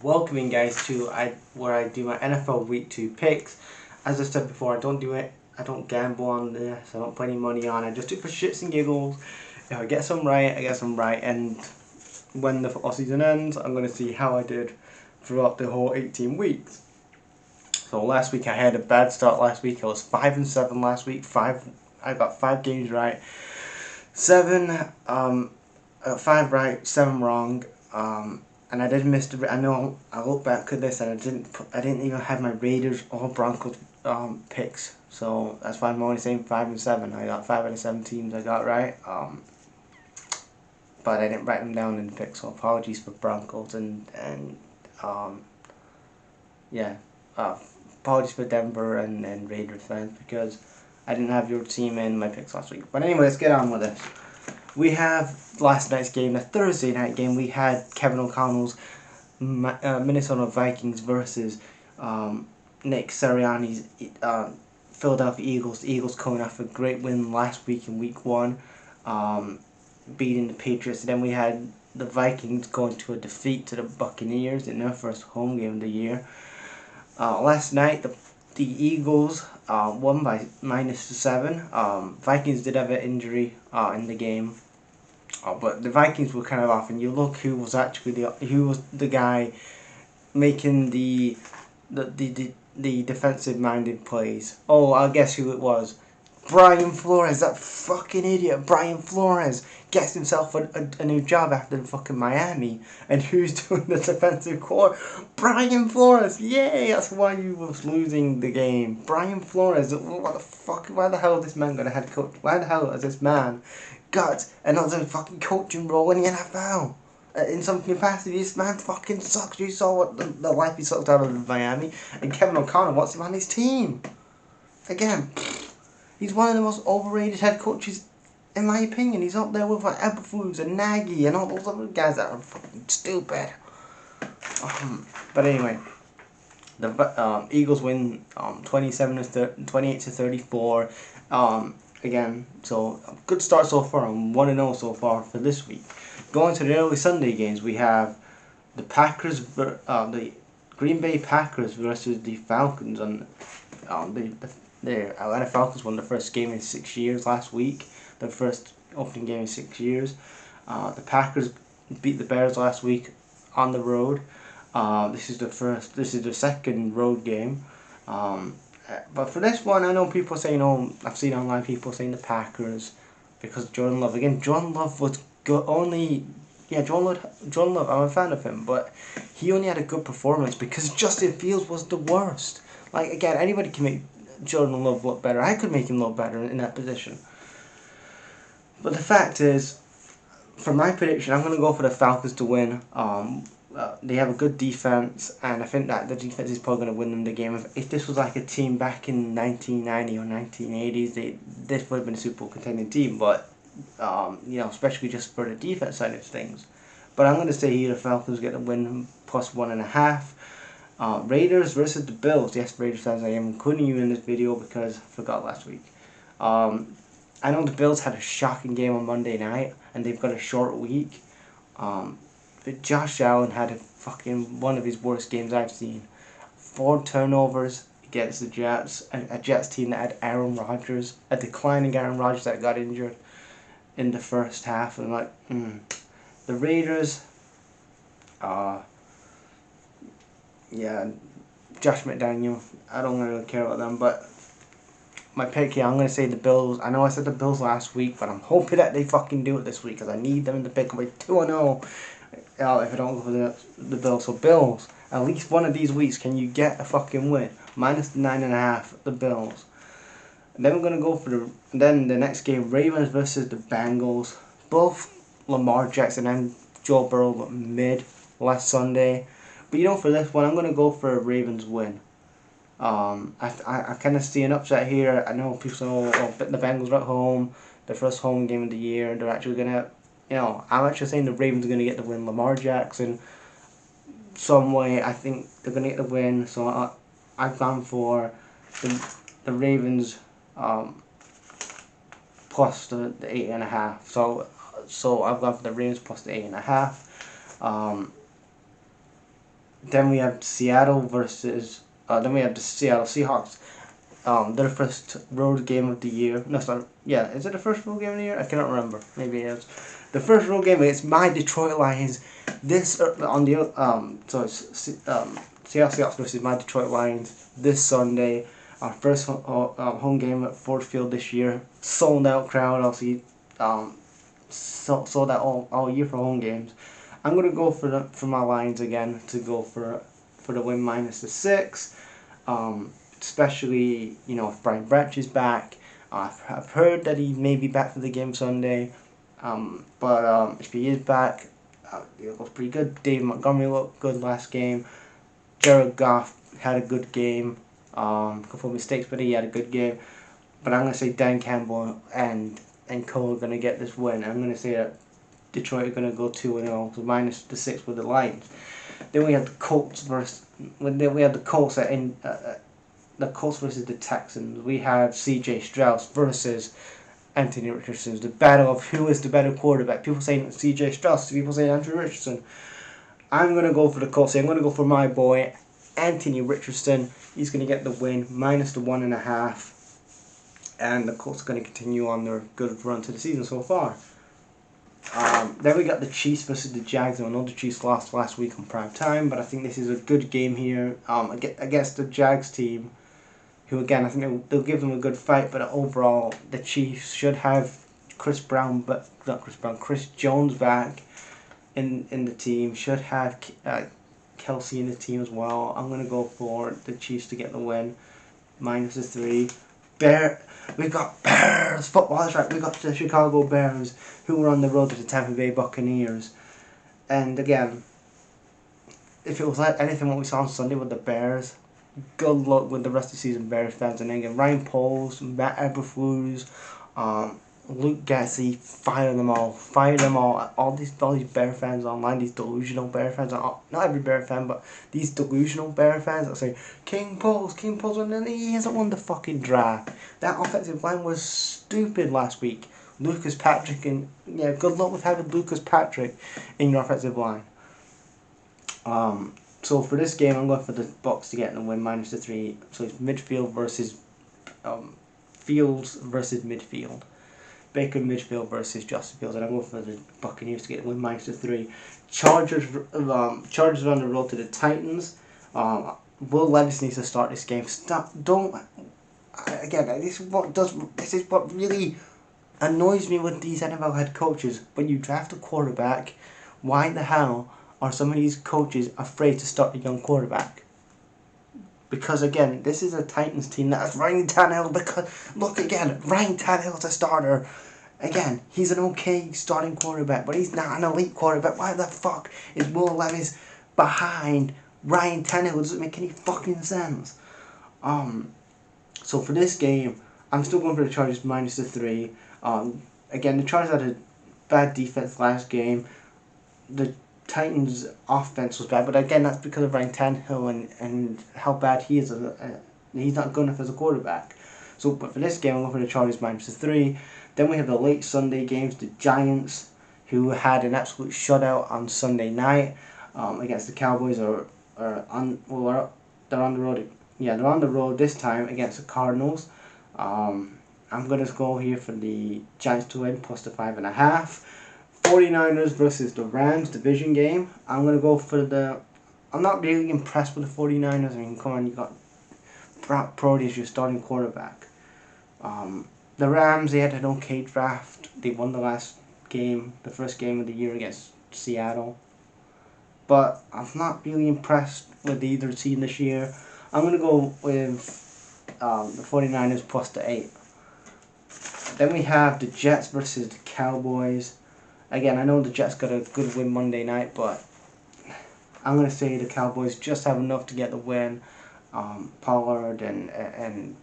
Welcoming guys to where I do my NFL Week 2 picks. As I said before, I don't gamble on this, I don't put any money on it, I just do it for shits and giggles. If I get some right, I get some right, and when the football season ends, I'm going to see how I did throughout the whole 18 weeks. So last week I had a bad start last week, I was 5-7 last week, I got 5 games right, 7, I got 5 right, 7 wrong, and I did miss the. I know I look back at this and I didn't even have my Raiders or Broncos picks. So that's why I'm only saying 5-7. I got 5 out of 7 teams I got right. But I didn't write them down in the picks. So apologies for Broncos and um, yeah, uh, apologies for Denver and Raiders fans because I didn't have your team in my picks last week. But anyway, let's get on with this. We have last night's game, the Thursday night game. We had Kevin O'Connell's Minnesota Vikings versus Nick Sirianni's Philadelphia Eagles. The Eagles coming off a great win last week in Week 1, beating the Patriots. And then we had the Vikings going to a defeat to the Buccaneers in their first home game of the year. Last night, the Eagles won by -7. Vikings did have an injury in the game, but the Vikings were kind of off. And you look who was the guy making the defensive minded plays. Oh, I'll guess who it was. Brian Flores, that fucking idiot. Brian Flores gets himself a new job after fucking Miami. And who's doing the defensive core? Brian Flores. Yay, that's why you was losing the game. Brian Flores. What the fuck? Why the hell is this man got a head coach? Why the hell has this man got another fucking coaching role in the NFL? In some capacity, this man fucking sucks. You saw what the life he sucked out of Miami. And Kevin O'Connell wants him on his team. Again, he's one of the most overrated head coaches, in my opinion. He's up there with like Eberflus and Nagy and all those other guys that are fucking stupid. But anyway, the Eagles win 28-34. Again, so good start so far. I'm 1-0 so far for this week. Going to the early Sunday games, we have the the Green Bay Packers versus the Falcons, and the Atlanta Falcons won the first game in 6 years last week. Their first opening game in 6 years. The Packers beat the Bears last week on the road. This is the second road game. But for this one, I know people saying, oh, I've seen online people saying the Packers because Jordan Love. Again, Jordan Love was good only. Yeah, Jordan Love, I'm a fan of him, but he only had a good performance because Justin Fields was the worst. Like, again, anybody can make Jordan Love look better. I could make him look better in that position. But the fact is, for my prediction, I'm going to go for the Falcons to win. They have a good defense, and I think that the defense is probably going to win them the game. If this was like a team back in 1990 or 1980s, this would have been a Super Bowl contending team. But especially just for the defense side of things. But I'm going to say here the Falcons get the win plus 1.5. Raiders versus the Bills. Yes, Raiders fans, I am including you in this video because I forgot last week. I know the Bills had a shocking game on Monday night, and they've got a short week. But Josh Allen had one of his worst games I've seen. 4 turnovers against the Jets, a Jets team that had Aaron Rodgers, a declining Aaron Rodgers that got injured in the first half. And the Raiders, Josh McDaniel, I don't really care about them, but my pick here, I'm going to say the Bills. I know I said the Bills last week, but I'm hoping that they fucking do it this week because I need them to pick by 2-0 if I don't go for the Bills. So Bills, at least one of these weeks, can you get a fucking win? Minus 9.5, the Bills. And then we're going to go for the next game, Ravens versus the Bengals. Both Lamar Jackson and Joe Burrow got mid last Sunday. But for this one, I'm going to go for a Ravens win. I kind of see an upset here. I know people say, oh, the Bengals are at home, their first home game of the year. They're actually going to, I'm actually saying the Ravens are going to get the win. Lamar Jackson, some way, I think they're going to get the win. So I've gone for the Ravens plus the 8.5. So I've gone for the Ravens plus the 8.5. Then we have Seattle versus. Then we have the Seattle Seahawks. Their first road game of the year. No, sorry. Yeah, is it the first road game of the year? I cannot remember. Maybe it is. The first road game is my Detroit Lions. This on the so it's Seattle Seahawks versus my Detroit Lions this Sunday. Our first home game at Ford Field this year. Sold out crowd. Obviously, sold out all year for home games. I'm gonna go for my Lions again to go for the win minus the 6. Especially if Brian Branch is back. I've heard that he may be back for the game Sunday. But if he is back, it looks pretty good. David Montgomery looked good last game. Jared Goff had a good game. A couple of mistakes, but he had a good game. But I'm gonna say Dan Campbell and Cole are gonna get this win. I'm gonna say that Detroit are gonna go 2-0, so minus the 6 with the Lions. Then we have the Colts versus. Then we have the Colts the Colts versus the Texans. We have C.J. Stroud versus Anthony Richardson. The battle of who is the better quarterback. People saying C.J. Stroud. People saying Anthony Richardson. I'm gonna go for the Colts. I'm gonna go for my boy Anthony Richardson. He's gonna get the win minus the 1.5, and the Colts are gonna continue on their good run to the season so far. Then we got the Chiefs versus the Jags. I know the Chiefs lost last week on prime time, but I think this is a good game here against the Jags team, who again I think they'll give them a good fight. But overall, the Chiefs should have Chris Jones back in the team. Should have Kelsey in the team as well. I'm gonna go for the Chiefs to get the win, minus the 3. We got Bears football. That's right. We got the Chicago Bears, who were on the road to the Tampa Bay Buccaneers. And again, if it was like anything what we saw on Sunday with the Bears, good luck with the rest of the season, Bears fans. And again, Ryan Poles, Matt Eberflus, Luke Gessie, fire them all. All these Bear fans online, these delusional Bear fans. Not every Bear fan, but these delusional Bear fans that say King Poles, and then he hasn't won the fucking draft. That offensive line was stupid last week. Lucas Patrick, and yeah, good luck with having Lucas Patrick in your offensive line. So for this game, I'm going for the Bucs to get the win minus the 3. So it's midfield versus Fields versus midfield. Baker midfield versus Justin Fields, and I'm going for the Buccaneers to get the win minus the 3. Chargers on the road to the Titans. Will Levis needs to start this game. This is what really annoys me with these NFL head coaches. When you draft a quarterback, why the hell are some of these coaches afraid to start a young quarterback? Because again, this is a Titans team that has Ryan Tannehill. Because look again, Ryan Tannehill's a starter. Again, he's an okay starting quarterback, but he's not an elite quarterback. Why the fuck is Will Levis behind Ryan Tannehill? It doesn't make any fucking sense. So for this game, I'm still going for the Chargers minus the 3. Again, the Chargers had a bad defense last game. The Titans' offense was bad, but again, that's because of Ryan Tannehill and how bad he is. He's not good enough as a quarterback. So, but for this game, I'm going for the Chargers minus the 3. Then we have the late Sunday games. The Giants, who had an absolute shutout on Sunday night against the Cowboys, they're on the road. Yeah, they're on the road this time against the Cardinals. I'm going to go here for the Giants to win plus the 5.5. 49ers versus the Rams division game. I'm going to go for I'm not really impressed with the 49ers. I mean, come on, you got Brock Purdy as your starting quarterback. The Rams, they had an okay draft. They won the last game, the first game of the year against Seattle. But I'm not really impressed with either team this year. I'm going to go with the 49ers plus the 8. Then we have the Jets versus the Cowboys. Again, I know the Jets got a good win Monday night, but I'm going to say the Cowboys just have enough to get the win. Pollard and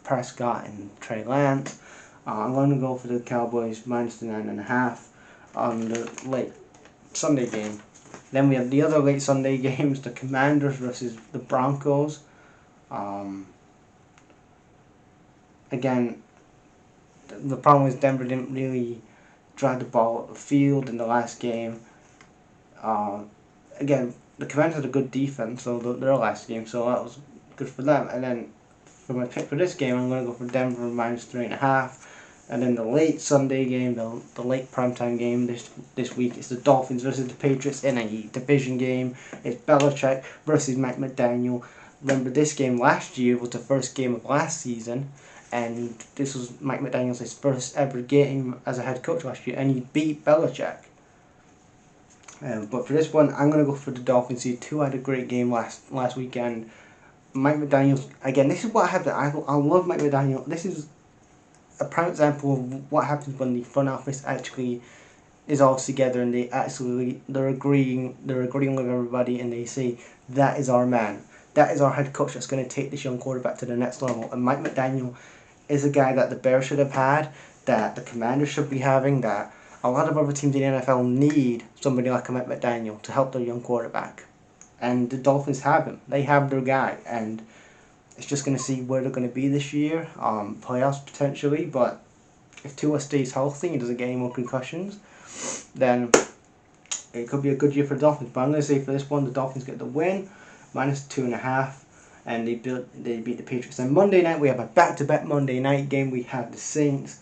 Prescott and Trey Lance. I'm going to go for the Cowboys minus the 9.5 on the late Sunday game. Then we have the other late Sunday games, the Commanders versus the Broncos. Again, the problem is Denver didn't really drive the ball up the field in the last game. Again, the Commanders had a good defense, so their last game, so that was good for them. And then for my pick for this game, I'm going to go for Denver -3.5. And then the late Sunday game, the late primetime game this week, it's the Dolphins versus the Patriots in a division game. It's Belichick versus Mike McDaniel. Remember, this game last year was the first game of last season, and this was Mike McDaniel's first ever game as a head coach last year, and he beat Belichick. But for this one, I'm going to go for the Dolphins. He had a great game last weekend. Mike McDaniel, again, this is what happened. I love Mike McDaniel. This is a prime example of what happens when the front office actually is all together and they're agreeing with everybody, and they say, that is our man, that is our head coach that's going to take this young quarterback to the next level. And Mike McDaniel is a guy that the Bears should have had, that the Commanders should be having, that a lot of other teams in the NFL need somebody like a Mike McDaniel to help their young quarterback. And the Dolphins have him. They have their guy, and it's just going to see where they're going to be this year. Playoffs potentially, but if Tua stays healthy and doesn't get any more concussions, then it could be a good year for the Dolphins. But I'm going to say for this one, the Dolphins get the win, -2.5, and they beat the Patriots. And Monday night, we have a back-to-back Monday night game. We have the Saints,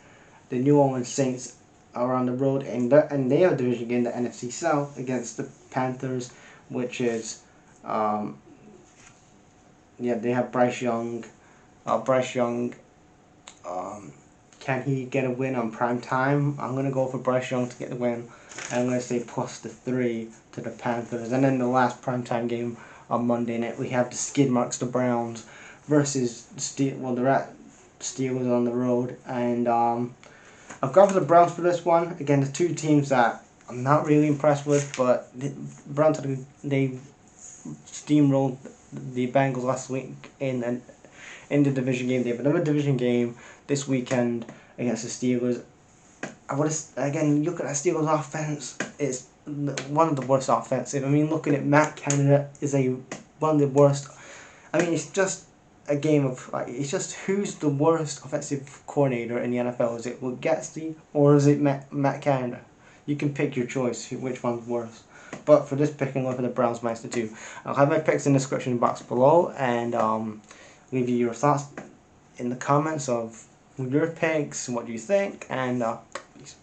the New Orleans Saints, are on the road, and they have a division game, the NFC South, against the Panthers, which is they have Bryce Young. Can he get a win on prime time? I'm going to go for Bryce Young to get the win. I'm going to say +3 to the Panthers. And then the last primetime game on Monday night, we have the skid marks, the Browns, versus the Steelers on the road. And I've gone for the Browns for this one. Again, the two teams that I'm not really impressed with, but the Browns, they steamrolled the Bengals last week in the division game. They have another division game this weekend against the Steelers. Again, look at that Steelers offense. It's one of the worst offensive. I mean, looking at Matt Canada is one of the worst. I mean, it's just a game of it's just who's the worst offensive coordinator in the NFL? Is it Will Gatsby or is it Matt Canada? You can pick your choice, which one's worse. But for this pick, I'm going for the Browns -2. I'll have my picks in the description box below, and leave you your thoughts in the comments of your picks, what do you think, and peace.